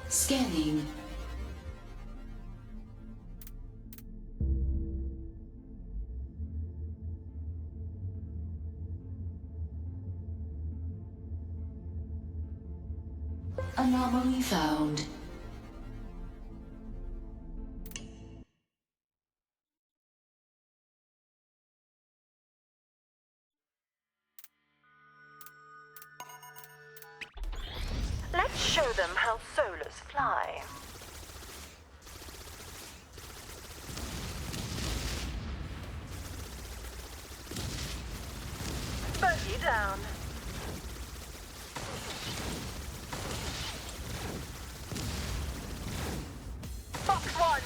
Scanning. Anomaly found. Let's show them how solars fly. Bogey down. Box one.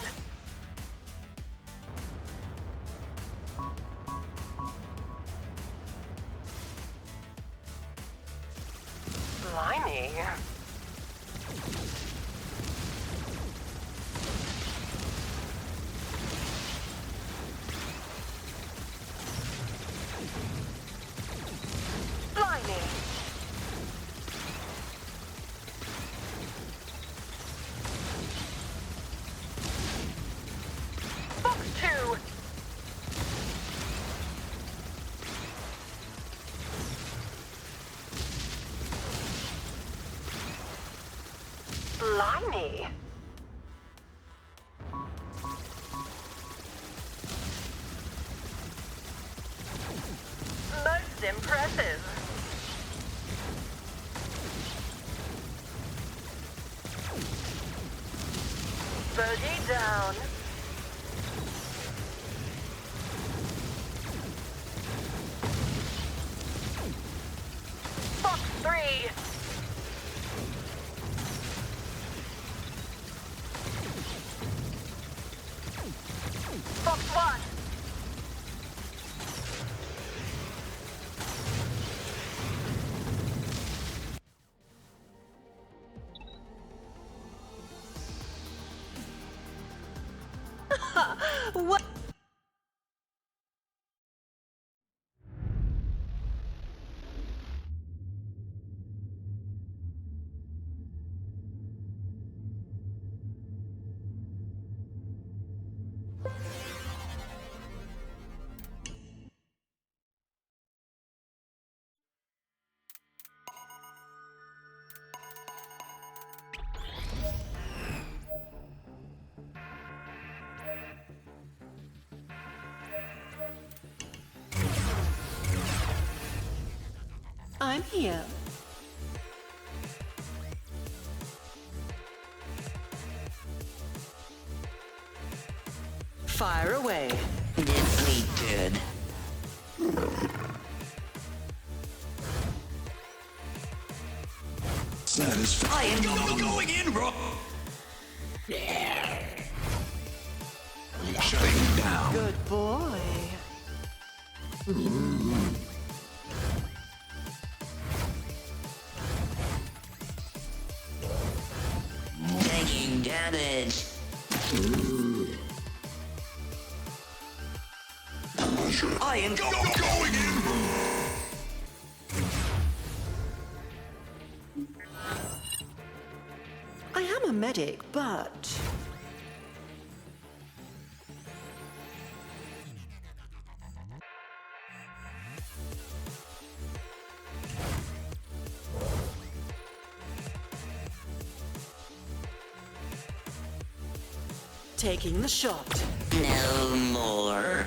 Blimey. Blimey. Box two. Blimey. Most impressive. Bogey down. Box three. Box one. What? I'm here. Fire away. Deadly good. Satisfying. Going in, bro. Shutting down. Good boy. Taking damage. I am Going in. I am a medic, but... Taking the shot. no more.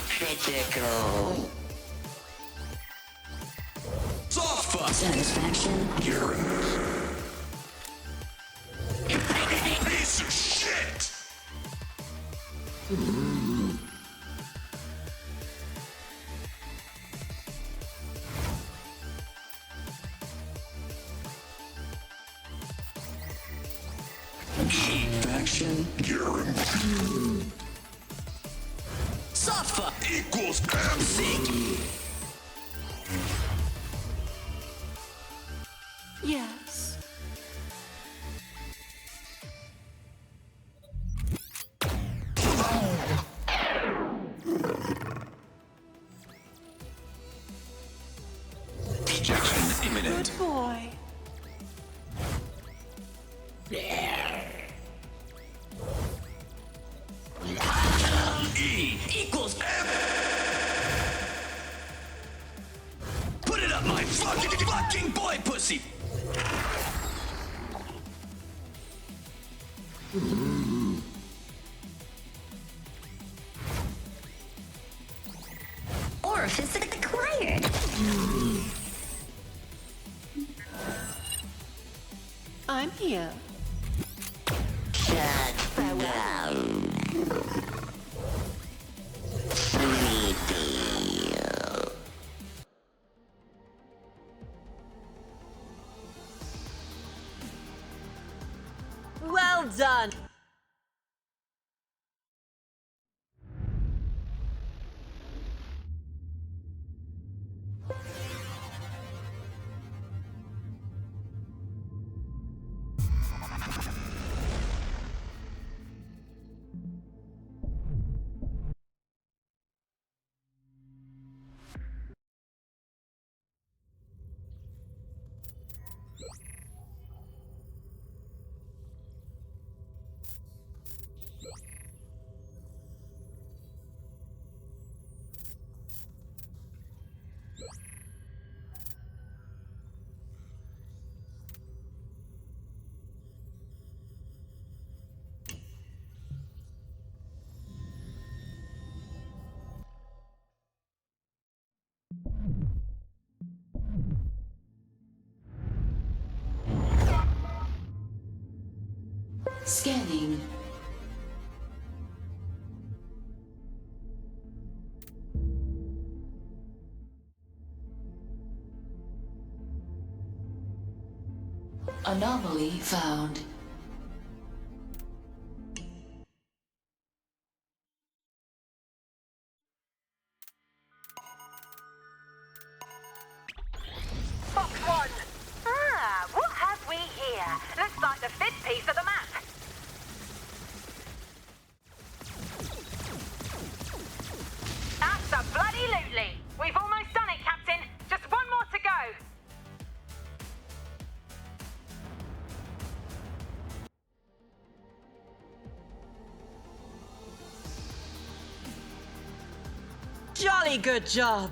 Critical. Soft fuck. Satisfaction. You're a piece of shit. Faction. You're soft fuck equals MC. Yes. Good. Boy. E equals M. Put it up, my fucking boy pussy. Orifice acquired. I'm here. Shut down. Sleepy. Well done. Scanning. Anomaly found. Box 1. Ah, what have we here? Looks like the fifth piece of the map. That's a bloody lootly. We've almost done it, Captain. Just one more to go. Jolly good job.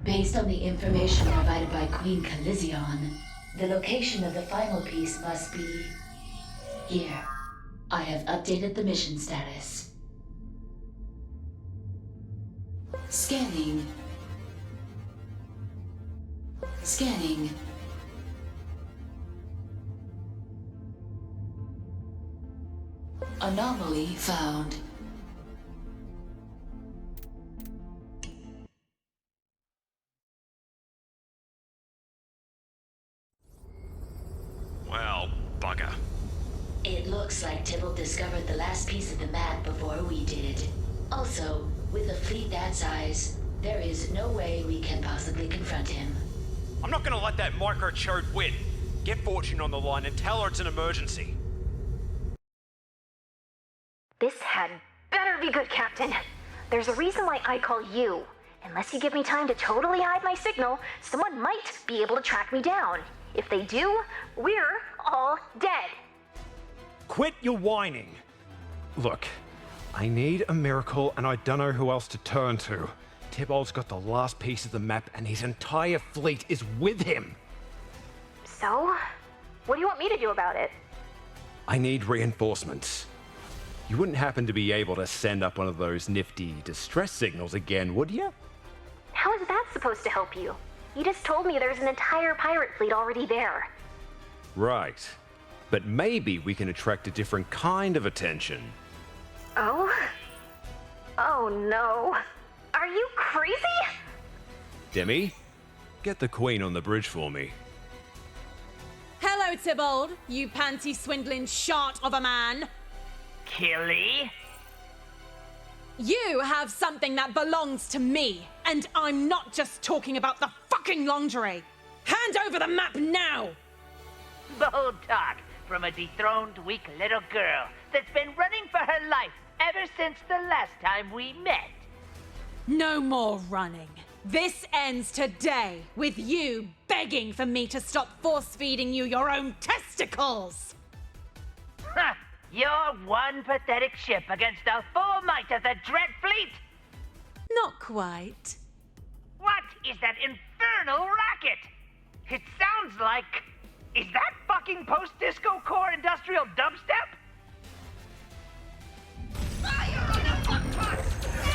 Based on the information provided by Queen Calizion, the location of the final piece must be here. I have updated the mission status. Scanning. Scanning. Anomaly found. Well, bugger. It looks like Tybalt discovered the last piece of the map before we did. Also, with a fleet that size, there is no way we can possibly confront him. I'm not gonna let that micro-chode win. Get Fortune on the line and tell her it's an emergency. This had better be good, Captain. There's a reason why I call you. Unless you give me time to totally hide my signal, someone might be able to track me down. If they do, we're all dead. Quit your whining. Look, I need a miracle and I don't know who else to turn to. Tybalt's got the last piece of the map and his entire fleet is with him. So, what do you want me to do about it? I need reinforcements. You wouldn't happen to be able to send up one of those nifty distress signals again, would you? How is that supposed to help you? You just told me there's an entire pirate fleet already there. Right. But maybe we can attract a different kind of attention. Oh? Oh no. Are you crazy? Demi, get the Queen on the bridge for me. Hello, Tybalt, you panty-swindling shart of a man. Killy? You have something that belongs to me, and I'm not just talking about the fucking lingerie. Hand over the map now! Bold talk from a dethroned, weak little girl that's been running for her life ever since the last time we met. No more running. This ends today with you begging for me to stop force-feeding you your own testicles! Ha! You're one pathetic ship against the full might of the Dread Fleet! Not quite. What is that infernal racket? It sounds like... Is that fucking post-disco core industrial dubstep? Fire on the fuck bus!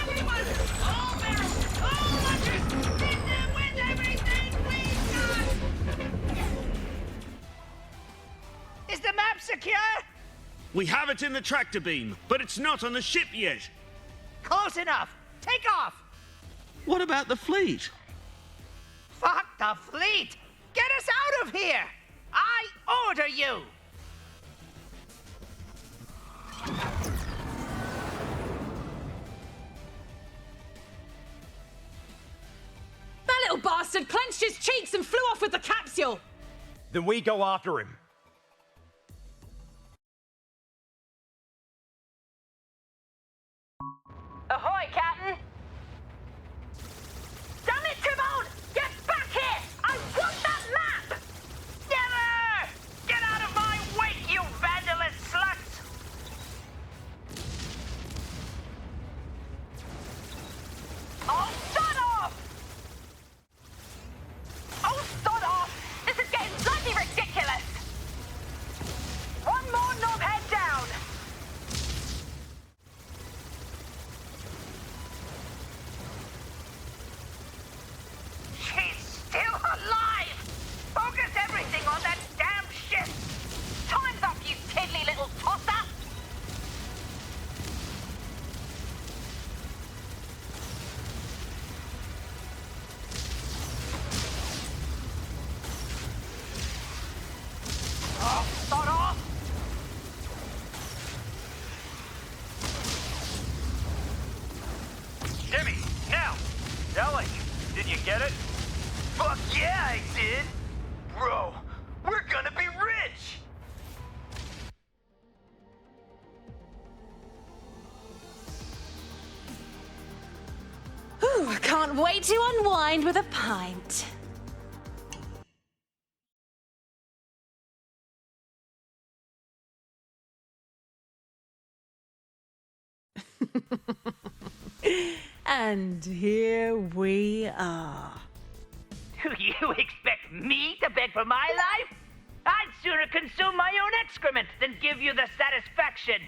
Everyone! All barrels! All launchers! Hit them with everything we got! Is the map secure? We have it in the tractor beam, but it's not on the ship yet. Close enough! Take off! What about the fleet? Fuck the fleet! Get us out of here! I order you! That little bastard clenched his cheeks and flew off with the capsule! Then we go after him. Ahoy, Captain! Damn it, Tybalt! Get back here! I want that map! Never! Get out of my wake, you vandalous sluts! Oh, shut off! Oh, sod off! This is getting bloody ridiculous! One more knobhead down! She's still alive! Focus everything on that damn ship! Time's up, you tiddly little tosser! Oh, sod off! Jimmy, now! Telling you. Did you get it? Fuck yeah, I did! Bro, we're gonna be rich! Ooh, I can't wait to unwind with a pint. And here we are. Do you expect me to beg for my life? I'd sooner consume my own excrement than give you the satisfaction.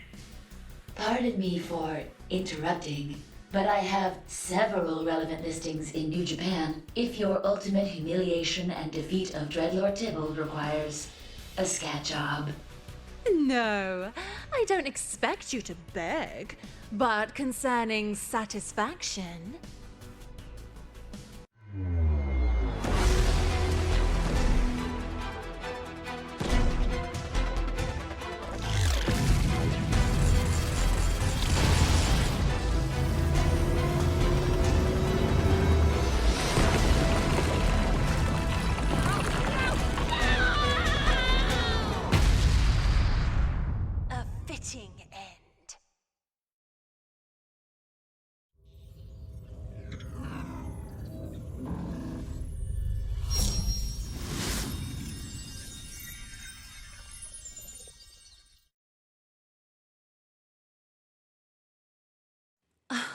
Pardon me for interrupting, but I have several relevant listings in New Japan if your ultimate humiliation and defeat of Dreadlord Tybalt requires a scat job. No, I don't expect you to beg, but concerning satisfaction... a fitting end.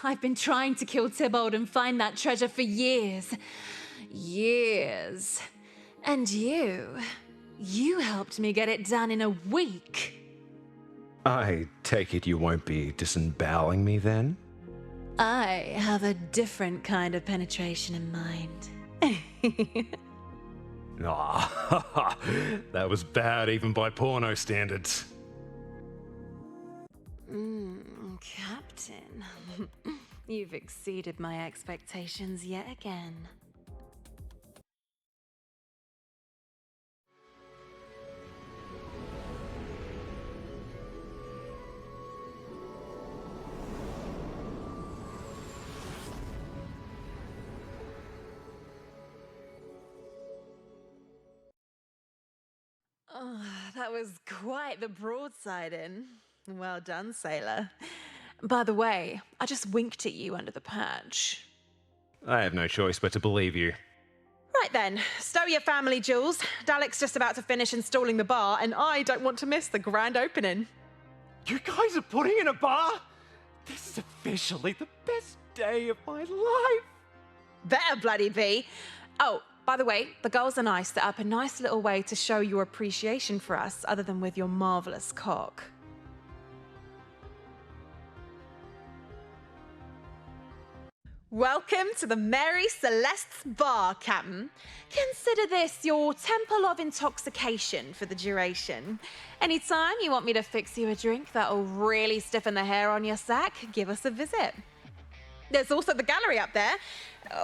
I've been trying to kill Tybalt and find that treasure for years. Years. And you helped me get it done in a week. I take it you won't be disemboweling me then? I have a different kind of penetration in mind. Ah, that was bad even by porno standards. Captain, you've exceeded my expectations yet again. Oh, that was quite the broadside in. Well done, sailor. By the way, I just winked at you under the patch. I have no choice but to believe you. Right then, stow your family jewels. Dalek's just about to finish installing the bar, and I don't want to miss the grand opening. You guys are putting in a bar? This is officially the best day of my life. Better bloody be. Oh, by the way, the girls and I set up a nice little way to show your appreciation for us, other than with your marvelous cock. Welcome to the Mary Celeste's bar, Captain. Consider this your temple of intoxication for the duration. Anytime you want me to fix you a drink that'll really stiffen the hair on your sack, give us a visit. There's also the gallery up there,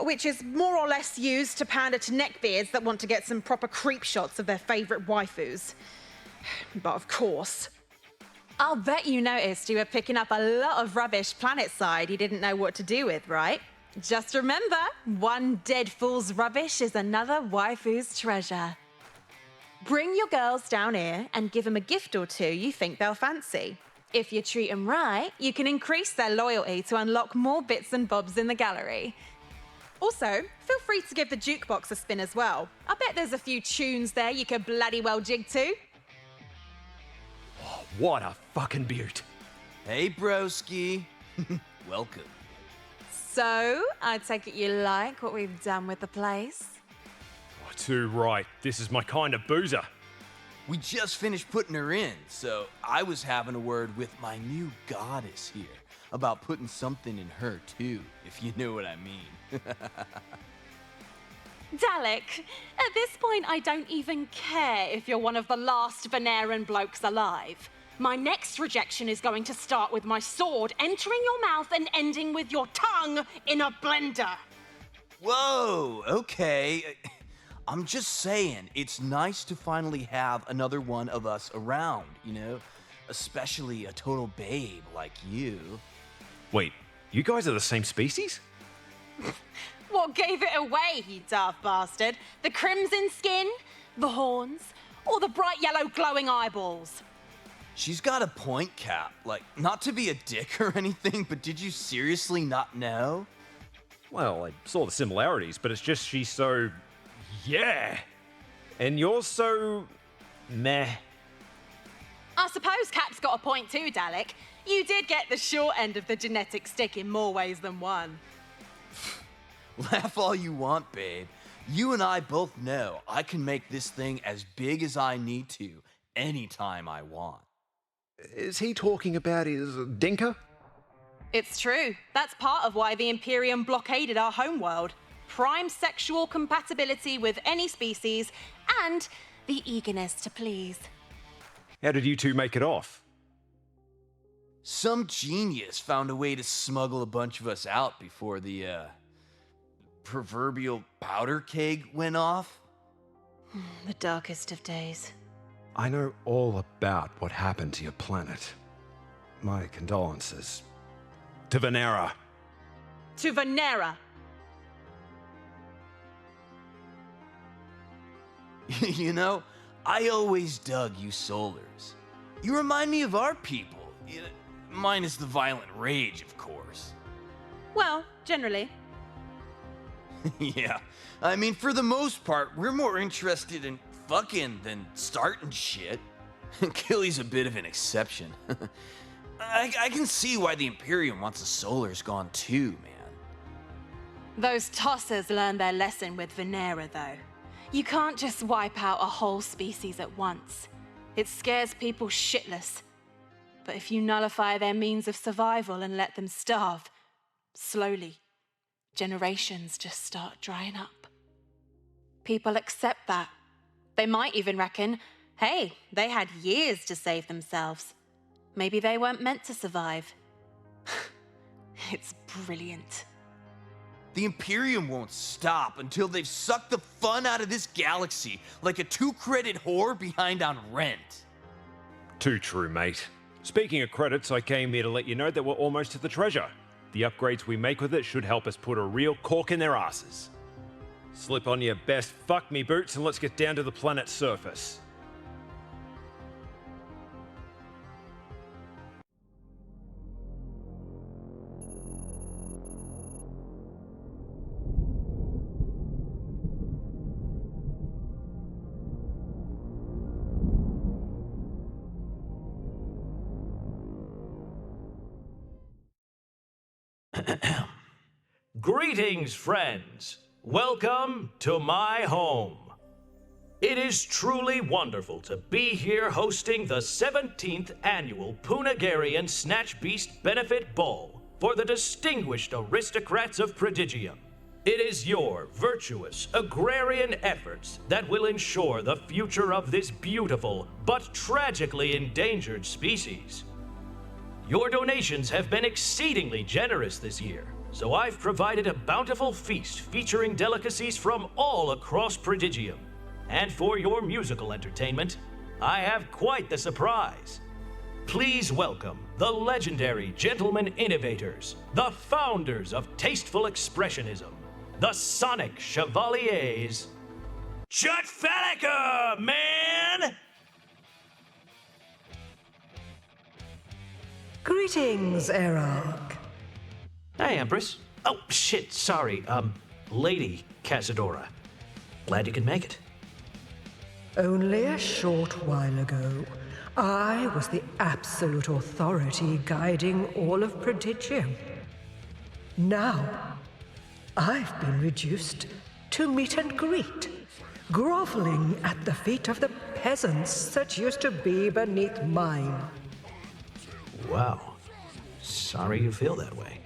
which is more or less used to pander to neckbeards that want to get some proper creep shots of their favourite waifus. But of course, I'll bet you noticed you were picking up a lot of rubbish planet-side you didn't know what to do with, right? Just remember, one dead fool's rubbish is another waifu's treasure. Bring your girls down here and give them a gift or two you think they'll fancy. If you treat them right, you can increase their loyalty to unlock more bits and bobs in the gallery. Also, feel free to give the jukebox a spin as well. I bet there's a few tunes there you could bloody well jig to. Oh, what a fucking beaut. Hey, broski. Welcome. So, I take it you like what we've done with the place? Oh, too right. This is my kind of boozer. We just finished putting her in, so I was having a word with my new goddess here about putting something in her too, if you know what I mean. Dalek, at this point I don't even care if you're one of the last Veneran blokes alive. My next rejection is going to start with my sword entering your mouth and ending with your tongue in a blender. Whoa, okay. I'm just saying, it's nice to finally have another one of us around, you know? Especially a total babe like you. Wait, you guys are the same species? What gave it away, you daft bastard? The crimson skin? The horns? Or the bright yellow glowing eyeballs? She's got a point, Cap. Like, not to be a dick or anything, but did you seriously not know? Well, I saw the similarities, but it's just she's so... yeah. And you're so... meh. I suppose Cap's got a point too, Dalek. You did get the short end of the genetic stick in more ways than one. Laugh all you want, babe. You and I both know I can make this thing as big as I need to anytime I want. Is he talking about his dinker? It's true. That's part of why the Imperium blockaded our homeworld. Prime sexual compatibility with any species and the eagerness to please. How did you two make it off? Some genius found a way to smuggle a bunch of us out before the, proverbial powder keg went off. The darkest of days. I know all about what happened to your planet. My condolences. To Venera. To Venera. You know, I always dug you Solars. You remind me of our people. Minus the violent rage, of course. Well, generally. Yeah, I mean, for the most part, we're more interested in fucking than starting shit. Killy's a bit of an exception. I can see why the Imperium wants the Solars gone too, man. Those tossers learned their lesson with Venera, though. You can't just wipe out a whole species at once. It scares people shitless. But if you nullify their means of survival and let them starve, slowly, generations just start drying up. People accept that. They might even reckon, hey, they had years to save themselves. Maybe they weren't meant to survive. It's brilliant. The Imperium won't stop until they've sucked the fun out of this galaxy like a 2-credit whore behind on rent. Too true, mate. Speaking of credits, I came here to let you know that we're almost to the treasure. The upgrades we make with it should help us put a real cork in their asses. Slip on your best fuck me boots and let's get down to the planet's surface. Greetings, friends. Welcome to my home. It is truly wonderful to be here hosting the 17th annual Punagarian Snatch Beast Benefit Ball for the distinguished aristocrats of Prodigium. It is your virtuous agrarian efforts that will ensure the future of this beautiful but tragically endangered species. Your donations have been exceedingly generous this year, so I've provided a bountiful feast featuring delicacies from all across Prodigium. And for your musical entertainment, I have quite the surprise. Please welcome the legendary Gentlemen Innovators, the founders of Tasteful Expressionism, the Sonic Chevaliers. Chut Falica, man! Greetings, Erark. Hey, Empress. Oh, shit, sorry. Lady Casadora. Glad you could make it. Only a short while ago, I was the absolute authority guiding all of Prodigium. Now, I've been reduced to meet and greet, groveling at the feet of the peasants that used to be beneath mine. Wow. Sorry you feel that way.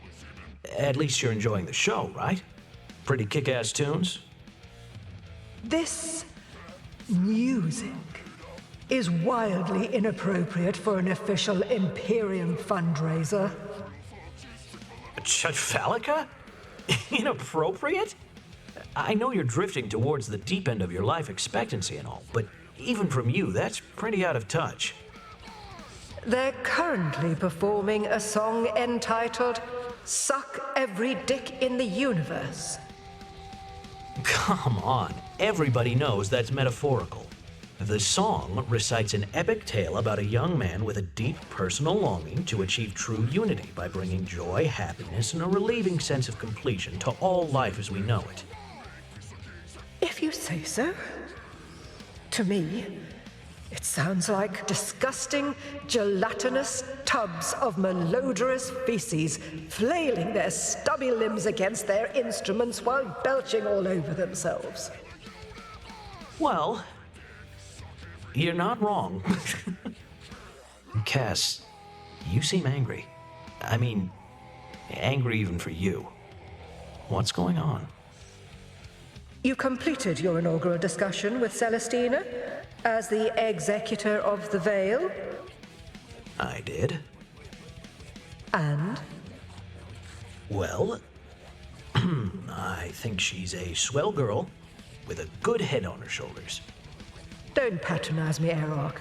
At least you're enjoying the show, right? Pretty kick-ass tunes? This music is wildly inappropriate for an official Imperium fundraiser. Chut Falica? Inappropriate? I know you're drifting towards the deep end of your life expectancy and all, but even from you, that's pretty out of touch. They're currently performing a song entitled Suck Every Dick in the Universe. Come on, everybody knows that's metaphorical. The song recites an epic tale about a young man with a deep personal longing to achieve true unity by bringing joy, happiness, and a relieving sense of completion to all life as we know it. If you say so. To me, it sounds like disgusting, gelatinous tubs of malodorous feces flailing their stubby limbs against their instruments while belching all over themselves. Well, you're not wrong. Cass, you seem angry. I mean, angry even for you. What's going on? You completed your inaugural discussion with Celestina as the executor of the Veil? I did. And? Well, I think she's a swell girl with a good head on her shoulders. Don't patronize me, Erark.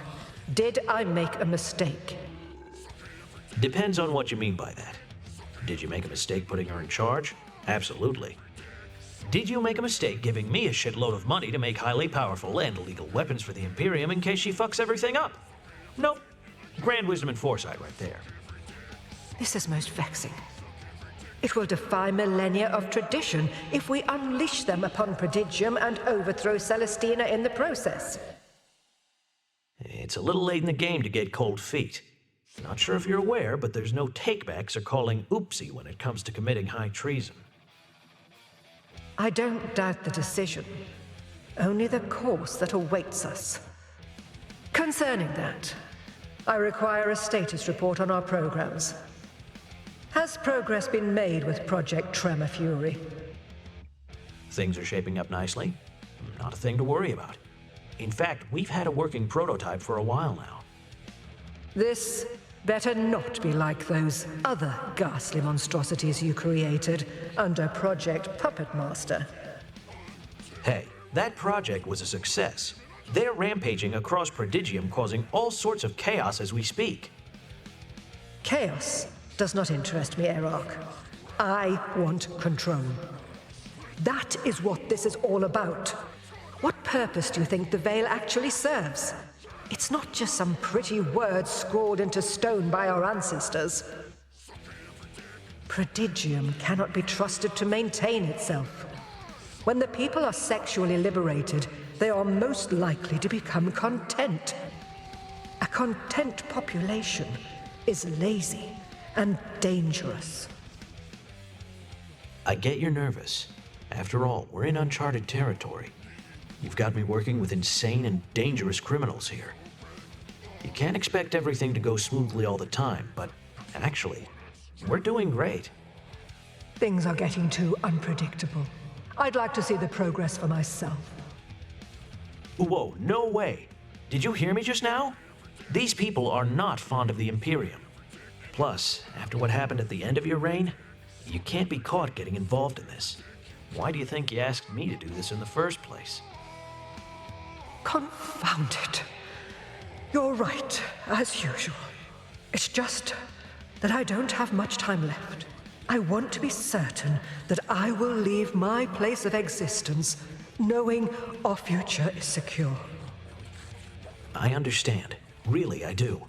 Did I make a mistake? Depends on what you mean by that. Did you make a mistake putting her in charge? Absolutely. Did you make a mistake giving me a shitload of money to make highly powerful and illegal weapons for the Imperium in case she fucks everything up? Nope. Grand wisdom and foresight right there. This is most vexing. It will defy millennia of tradition if we unleash them upon Prodigium and overthrow Celestina in the process. It's a little late in the game to get cold feet. Not sure if you're aware, but there's no takebacks or calling oopsie when it comes to committing high treason. I don't doubt the decision, only the course that awaits us. Concerning that, I require a status report on our programs. Has progress been made with Project Tremor Fury? Things are shaping up nicely. Not a thing to worry about. In fact, we've had a working prototype for a while now. This better not be like those other ghastly monstrosities you created under Project Puppet Master. Hey, that project was a success. They're rampaging across Prodigium, causing all sorts of chaos as we speak. Chaos does not interest me, Erark. I want control. That is what this is all about. What purpose do you think the Veil actually serves? It's not just some pretty words scrawled into stone by our ancestors. Prodigium cannot be trusted to maintain itself. When the people are sexually liberated, they are most likely to become content. A content population is lazy and dangerous. I get you're nervous. After all, we're in uncharted territory. You've got me working with insane and dangerous criminals here. You can't expect everything to go smoothly all the time, but actually, we're doing great. Things are getting too unpredictable. I'd like to see the progress for myself. Whoa, no way. Did you hear me just now? These people are not fond of the Imperium. Plus, after what happened at the end of your reign, you can't be caught getting involved in this. Why do you think you asked me to do this in the first place? Confound it. You're right, as usual. It's just that I don't have much time left. I want to be certain that I will leave my place of existence knowing our future is secure. I understand. Really, I do.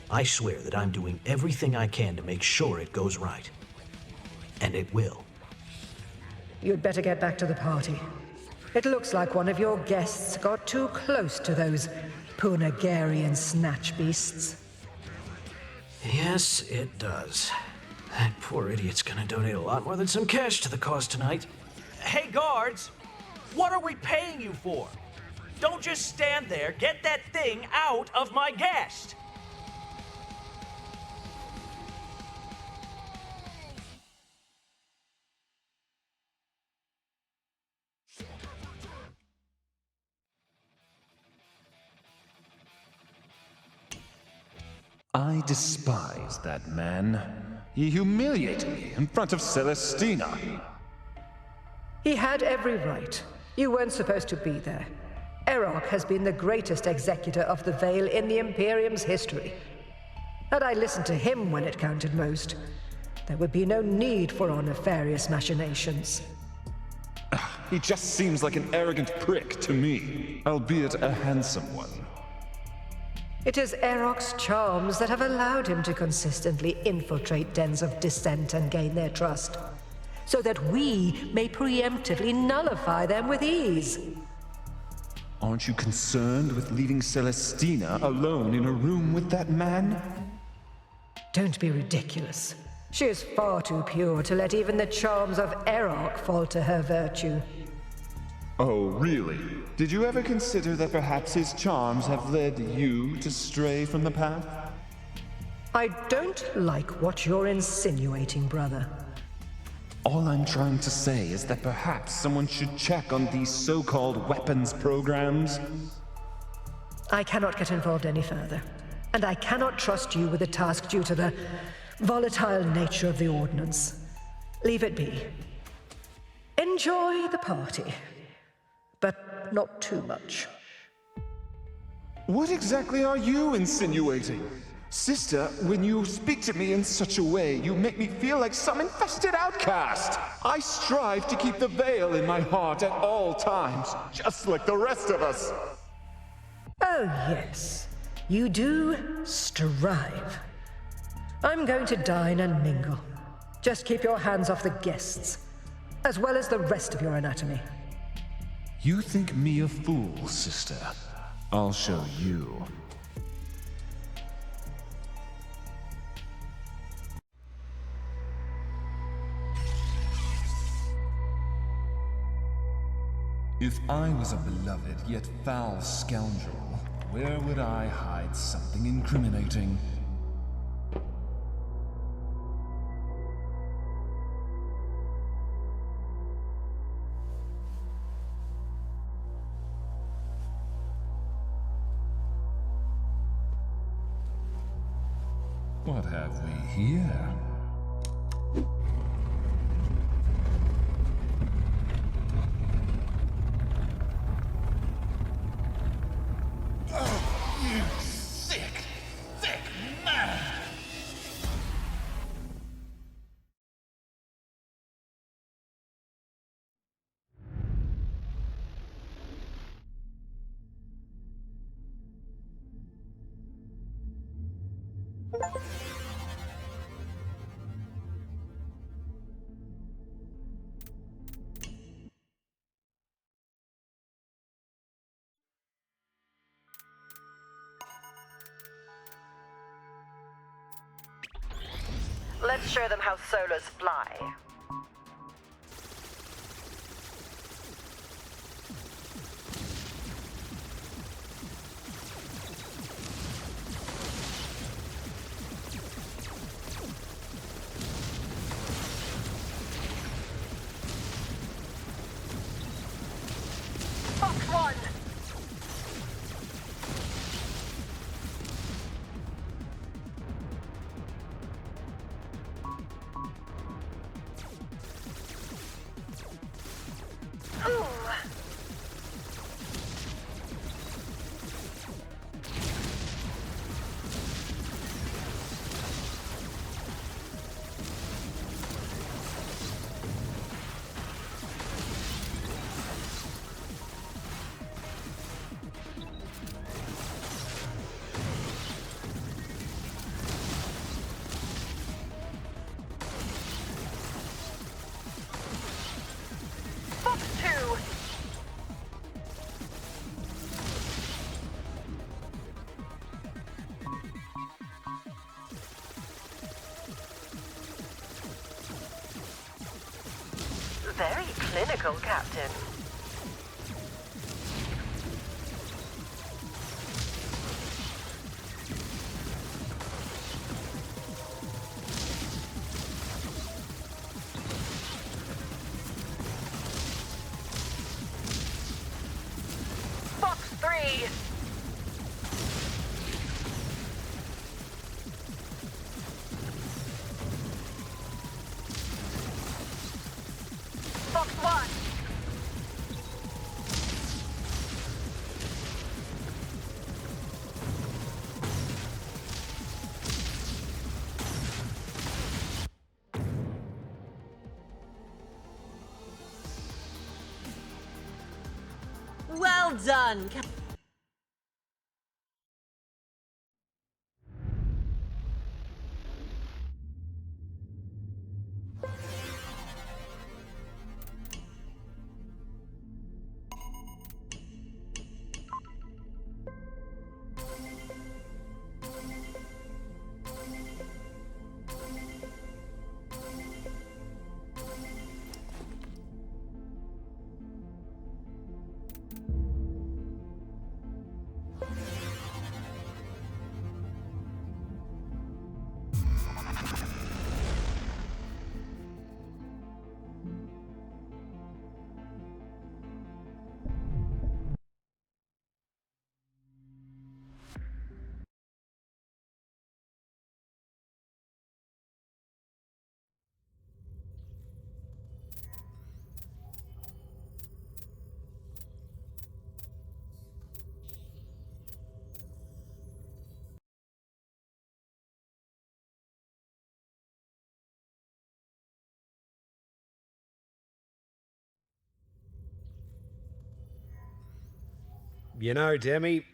I swear that I'm doing everything I can to make sure it goes right. And it will. You'd better get back to the party. It looks like one of your guests got too close to those Punagarian snatch beasts. Yes, it does. That poor idiot's gonna donate a lot more than some cash to the cause tonight. Hey, guards! What are we paying you for? Don't just stand there. Get that thing out of my guest! I despise that man. He humiliated me in front of Celestina. He had every right. You weren't supposed to be there. Erok has been the greatest executor of the Veil in the Imperium's history. Had I listened to him when it counted most, there would be no need for our nefarious machinations. He just seems like an arrogant prick to me, albeit a handsome one. It is Erok's charms that have allowed him to consistently infiltrate dens of dissent and gain their trust, so that we may preemptively nullify them with ease. Aren't you concerned with leaving Celestina alone in a room with that man? Don't be ridiculous. She is far too pure to let even the charms of Erok falter her virtue. Oh, really? Did you ever consider that perhaps his charms have led you to stray from the path? I don't like what you're insinuating, brother. All I'm trying to say is that perhaps someone should check on these so-called weapons programs. I cannot get involved any further, and I cannot trust you with a task due to the volatile nature of the ordnance. Leave it be. Enjoy the party, but not too much. What exactly are you insinuating? Sister, when you speak to me in such a way, you make me feel like some infested outcast. I strive to keep the veil in my heart at all times, just like the rest of us. Oh, yes. You do strive. I'm going to dine and mingle. Just keep your hands off the guests, as well as the rest of your anatomy. You think me a fool, sister? I'll show you. If I was a beloved yet foul scoundrel, where would I hide something incriminating? What have we here? You sick man! Let's show them how solars fly. clinical, Captain. Fox 3! Fox 1! Well done, You know, Demi,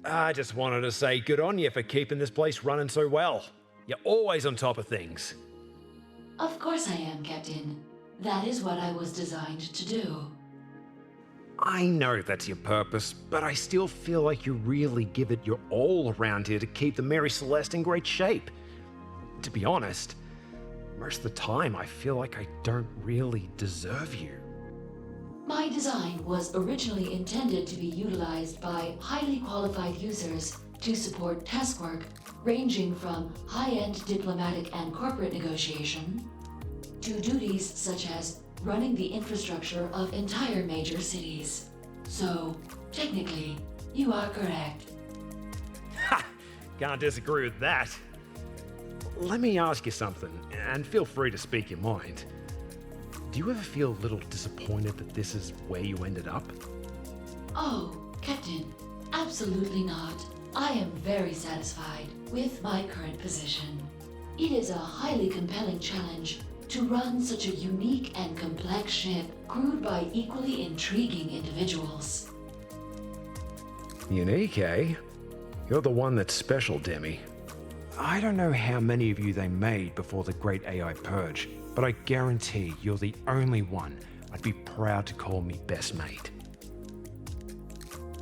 I just wanted to say good on you for keeping this place running so well. You're always on top of things. Of course I am, Captain. That is what I was designed to do. I know that's your purpose, but I still feel like you really give it your all around here to keep the Mary Celeste in great shape. To be honest, most of the time I feel like I don't really deserve you. My design was originally intended to be utilized by highly qualified users to support task work ranging from high-end diplomatic and corporate negotiation to duties such as running the infrastructure of entire major cities. So, technically, you are correct. Ha! Can't disagree with that. Let me ask you something, and feel free to speak your mind. Do you ever feel a little disappointed that this is where you ended up? Oh, Captain, absolutely not. I am very satisfied with my current position. It is a highly compelling challenge to run such a unique and complex ship crewed by equally intriguing individuals. Unique, eh? You're the one that's special, Demi. I don't know how many of you they made before the Great AI Purge, but I guarantee you're the only one I'd be proud to call me best mate.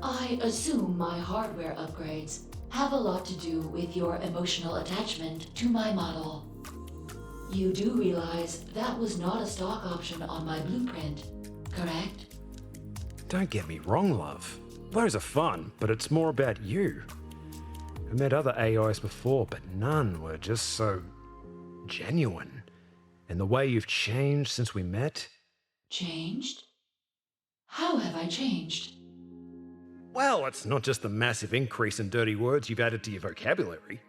I assume my hardware upgrades have a lot to do with your emotional attachment to my model. You do realize that was not a stock option on my blueprint, correct? Don't get me wrong, love. Those are fun, but it's more about you. I've met other AIs before, but none were just so genuine. And the way you've changed since we met. Changed? How have I changed? Well, it's not just the massive increase in dirty words you've added to your vocabulary.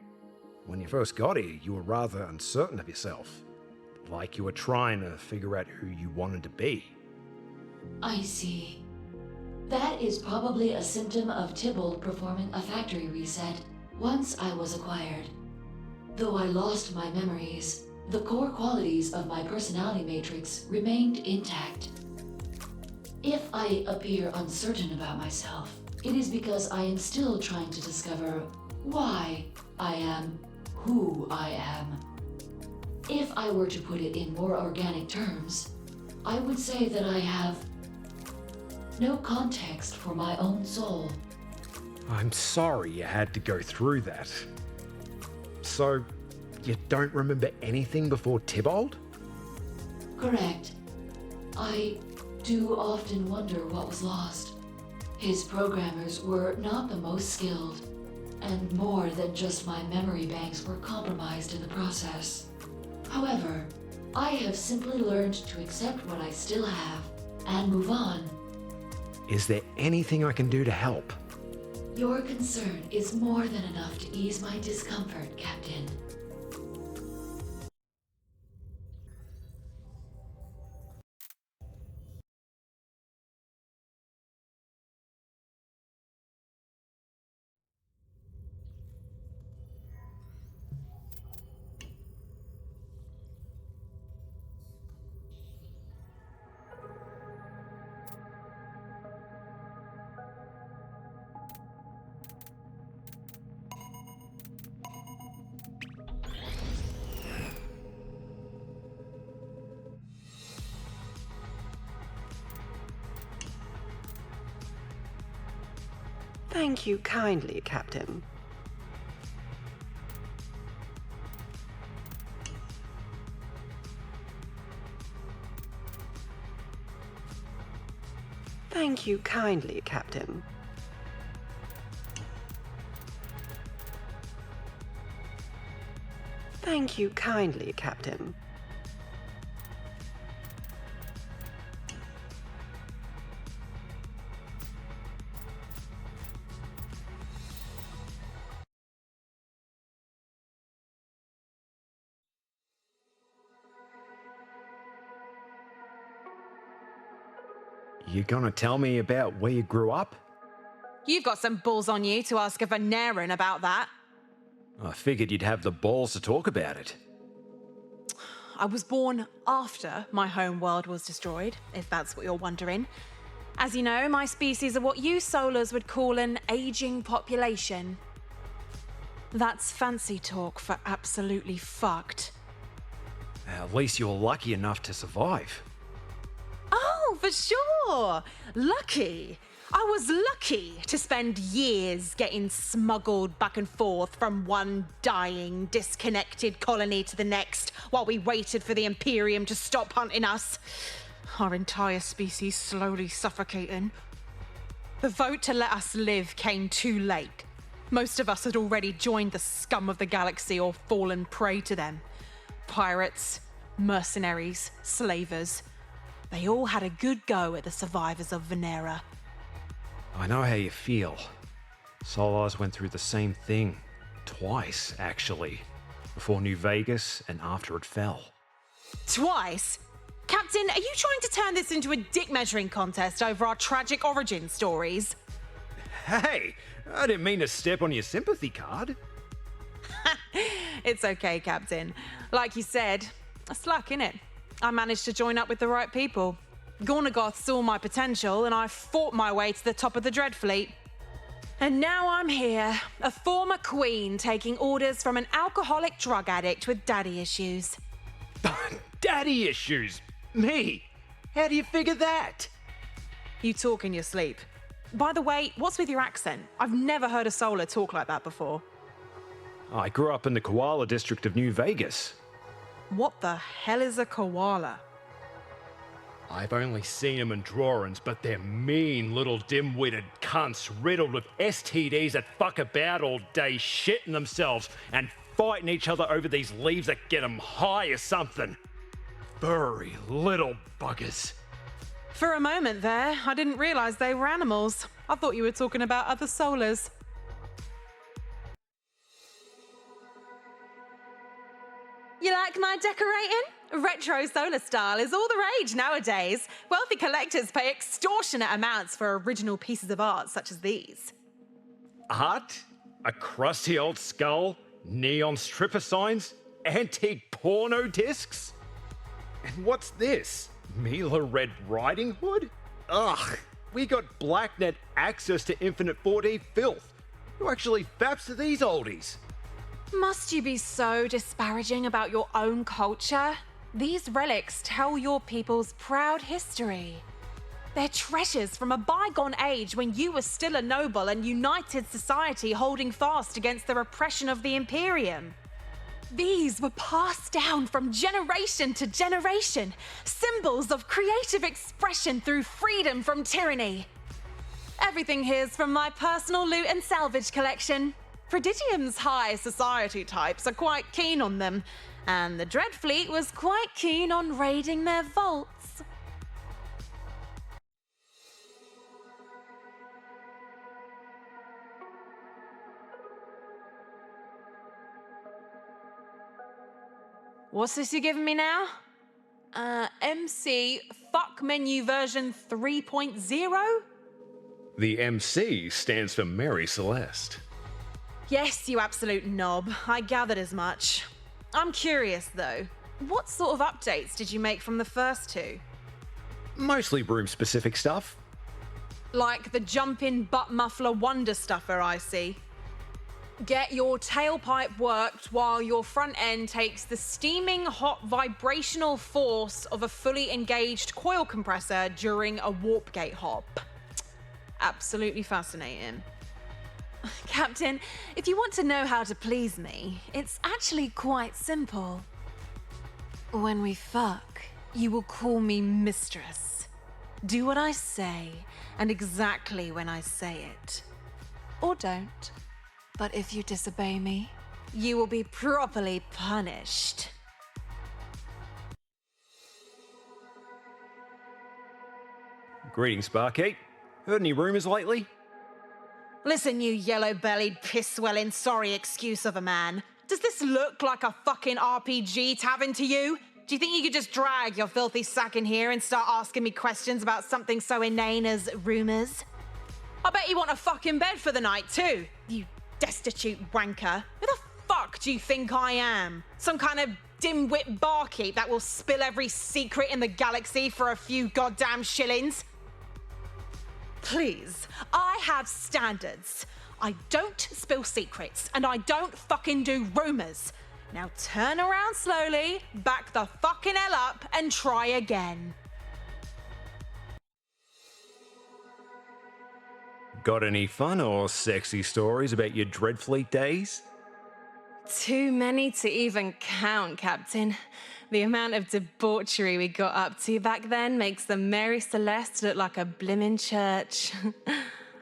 When you first got here, you were rather uncertain of yourself. Like you were trying to figure out who you wanted to be. I see. That is probably a symptom of Tybalt performing a factory reset once I was acquired. Though I lost my memories, the core qualities of my personality matrix remained intact. If I appear uncertain about myself, it is because I am still trying to discover why I am who I am. If I were to put it in more organic terms, I would say that I have no context for my own soul. I'm sorry you had to go through that. So, you don't remember anything before Tybalt? Correct. I do often wonder what was lost. His programmers were not the most skilled, and more than just my memory banks were compromised in the process. However, I have simply learned to accept what I still have and move on. Is there anything I can do to help? Your concern is more than enough to ease my discomfort, Captain. Thank you kindly, Captain. Thank you kindly, Captain. Thank you kindly, Captain. You gonna tell me about where you grew up? You've got some balls on you to ask a Veneran about that. I figured you'd have the balls to talk about it. I was born after my home world was destroyed, if that's what you're wondering. As you know, my species are what you Solars would call an aging population. That's fancy talk for absolutely fucked. At least you're lucky enough to survive. Oh, for sure! Lucky! I was lucky to spend years getting smuggled back and forth from one dying, disconnected colony to the next while we waited for the Imperium to stop hunting us. Our entire species slowly suffocating. The vote to let us live came too late. Most of us had already joined the scum of the galaxy or fallen prey to them. Pirates, mercenaries, slavers. They all had a good go at the survivors of Venera. I know how you feel. Solars went through the same thing. Twice, actually. Before New Vegas and after it fell. Twice? Captain, are you trying to turn this into a dick measuring contest over our tragic origin stories? Hey, I didn't mean to step on your sympathy card. It's okay, Captain. Like you said, it's luck, innit? I managed to join up with the right people. Gornagoth saw my potential and I fought my way to the top of the Dreadfleet. And now I'm here, a former queen taking orders from an alcoholic drug addict with daddy issues. Daddy issues? Me? How do you figure that? You talk in your sleep. By the way, what's with your accent? I've never heard a Solar talk like that before. I grew up in the Koala district of New Vegas. What the hell is a koala? I've only seen them in drawings, but they're mean little dim-witted cunts riddled with STDs that fuck about all day, shitting themselves and fighting each other over these leaves that get them high or something. Furry little buggers. For a moment there, I didn't realize they were animals. I thought you were talking about other Solars. You like my decorating? Retro Solar style is all the rage nowadays. Wealthy collectors pay extortionate amounts for original pieces of art such as these. Art? A crusty old skull? Neon stripper signs? Antique porno discs? And what's this? Mila Red Riding Hood? Ugh, we got Blacknet access to infinite 4D filth. Who actually faps to these oldies? Must you be so disparaging about your own culture? These relics tell your people's proud history. They're treasures from a bygone age when you were still a noble and united society holding fast against the repression of the Imperium. These were passed down from generation to generation, symbols of creative expression through freedom from tyranny. Everything here's from my personal loot and salvage collection. Prodigium's high society types are quite keen on them, and the Dreadfleet was quite keen on raiding their vaults. What's this you're giving me now? MC fuck menu version 3.0? The MC stands for Mary Celeste. Yes, you absolute knob. I gathered as much. I'm curious, though. What sort of updates did you make from the first two? Mostly room-specific stuff. Like the jump-in butt muffler wonder stuffer, I see. Get your tailpipe worked while your front end takes the steaming hot vibrational force of a fully engaged coil compressor during a warp gate hop. Absolutely fascinating. Captain, if you want to know how to please me, it's actually quite simple. When we fuck, you will call me mistress. Do what I say, and exactly when I say it. Or don't. But if you disobey me, you will be properly punished. Greetings, Barkeep. Heard any rumours lately? Listen, you yellow-bellied, piss-swelling, sorry excuse of a man. Does this look like a fucking RPG tavern to you? Do you think you could just drag your filthy sack in here and start asking me questions about something so inane as rumors? I bet you want a fucking bed for the night, too, you destitute wanker. Who the fuck do you think I am? Some kind of dim-wit barkeep that will spill every secret in the galaxy for a few goddamn shillings? Please, I have standards. I don't spill secrets, and I don't fucking do rumors. Now turn around slowly, back the fucking hell up, and try again. Got any fun or sexy stories about your Dreadfleet days? Too many to even count, Captain. The amount of debauchery we got up to back then makes the Mary Celeste look like a blimmin' church.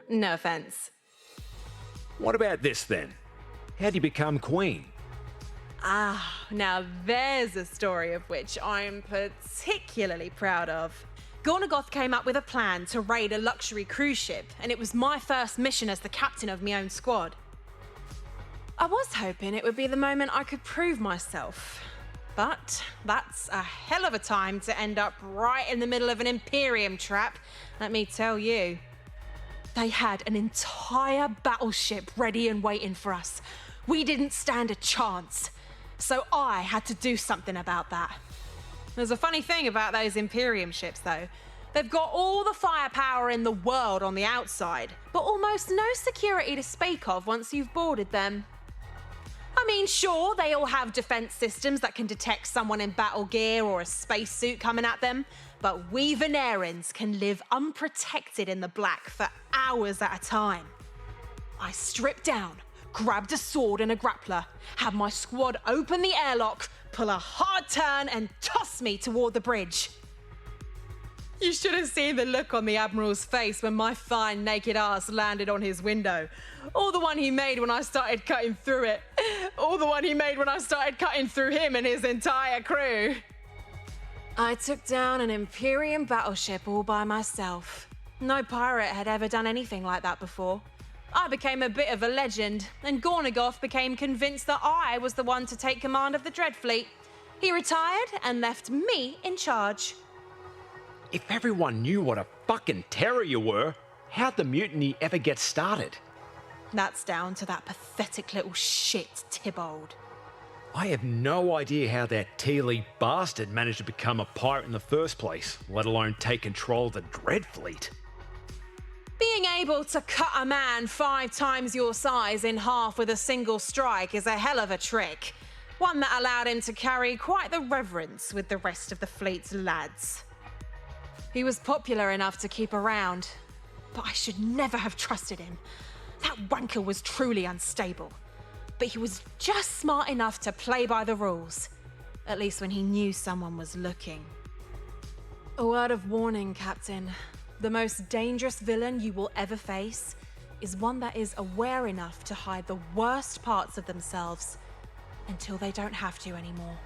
No offense. What about this then? How'd you become queen? Ah, now there's a story of which I'm particularly proud of. Gornagoth came up with a plan to raid a luxury cruise ship, and it was my first mission as the captain of my own squad. I was hoping it would be the moment I could prove myself. But that's a hell of a time to end up right in the middle of an Imperium trap, let me tell you. They had an entire battleship ready and waiting for us. We didn't stand a chance. So I had to do something about that. There's a funny thing about those Imperium ships, though. They've got all the firepower in the world on the outside, but almost no security to speak of once you've boarded them. I mean, sure, they all have defense systems that can detect someone in battle gear or a spacesuit coming at them, but we Venerans can live unprotected in the black for hours at a time. I stripped down, grabbed a sword and a grappler, had my squad open the airlock, pull a hard turn, and toss me toward the bridge. You should have seen the look on the Admiral's face when my fine naked ass landed on his window. Or the one he made when I started cutting through it. Or the one he made when I started cutting through him and his entire crew. I took down an Imperium battleship all by myself. No pirate had ever done anything like that before. I became a bit of a legend, and Gornagoth became convinced that I was the one to take command of the Dreadfleet. He retired and left me in charge. If everyone knew what a fucking terror you were, how'd the mutiny ever get started? That's down to that pathetic little shit, Tybalt. I have no idea how that Tealy bastard managed to become a pirate in the first place, let alone take control of the Dreadfleet. Being able to cut a man 5 times your size in half with a single strike is a hell of a trick. One that allowed him to carry quite the reverence with the rest of the fleet's lads. He was popular enough to keep around, but I should never have trusted him. That wanker was truly unstable. but he was just smart enough to play by the rules. At least when he knew someone was looking. A word of warning, Captain. The most dangerous villain you will ever face is one that is aware enough to hide the worst parts of themselves until they don't have to anymore.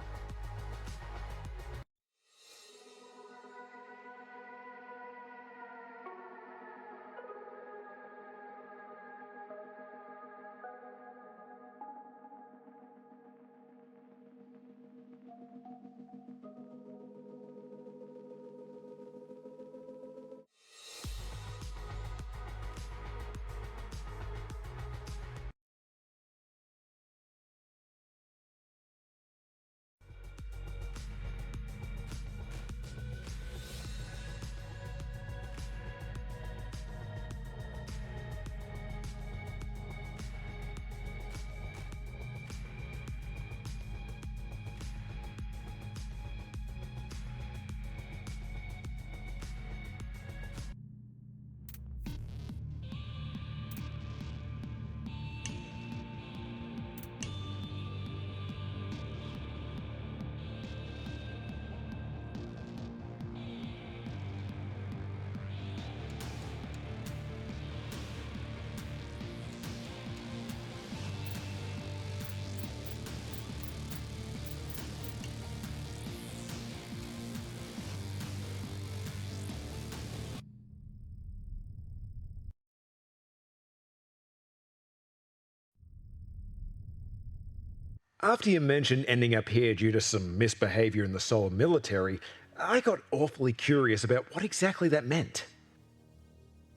After you mentioned ending up here due to some misbehavior in the Solar military, I got awfully curious about what exactly that meant.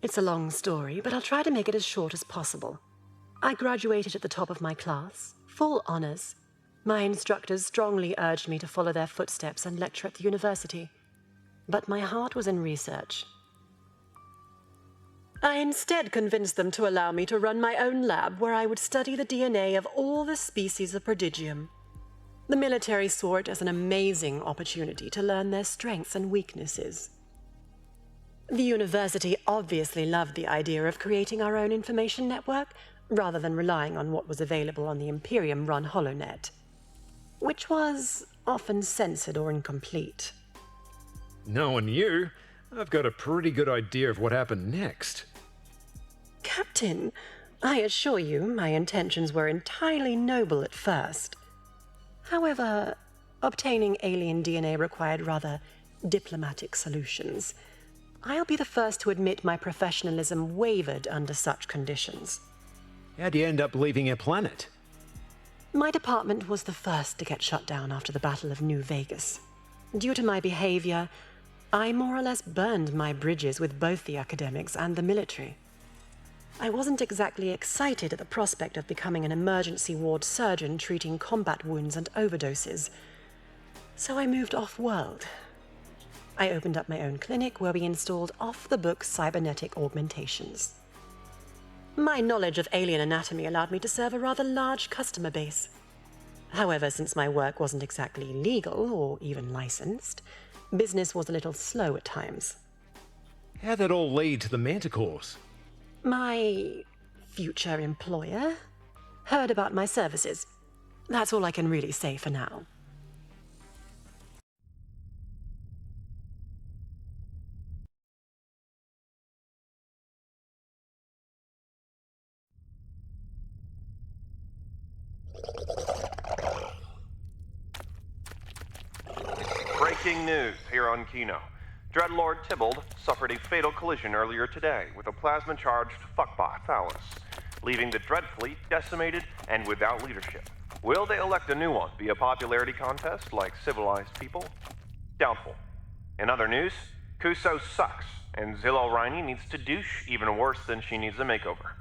It's a long story, but I'll try to make it as short as possible. I graduated at the top of my class, full honors. My instructors strongly urged me to follow their footsteps and lecture at the university, but my heart was in research. I instead convinced them to allow me to run my own lab where I would study the DNA of all the species of prodigium. The military saw it as an amazing opportunity to learn their strengths and weaknesses. The university obviously loved the idea of creating our own information network, rather than relying on what was available on the Imperium-run HoloNet, which was often censored or incomplete. Knowing you, I've got a pretty good idea of what happened next. Captain, I assure you my intentions were entirely noble at first. However, obtaining alien DNA required rather diplomatic solutions. I'll be the first to admit my professionalism wavered under such conditions. How'd you end up leaving our planet? My department was the first to get shut down after the Battle of New Vegas. Due to my behavior, I more or less burned my bridges with both the academics and the military. I wasn't exactly excited at the prospect of becoming an emergency ward surgeon treating combat wounds and overdoses, so I moved off-world. I opened up my own clinic where we installed off-the-book cybernetic augmentations. My knowledge of alien anatomy allowed me to serve a rather large customer base. However, since my work wasn't exactly legal or even licensed, business was a little slow at times. How'd that all lead to the Manticores? My future employer heard about my services. That's all I can really say for now. Breaking news here on Kino. Dreadlord Tybalt suffered a fatal collision earlier today with a plasma-charged fuckbot Phallus, leaving the Dread Fleet decimated and without leadership. Will they elect a new one via popularity contest like civilized people? Doubtful. In other news, Kuso sucks, and Zillo Riney needs to douche even worse than she needs a makeover.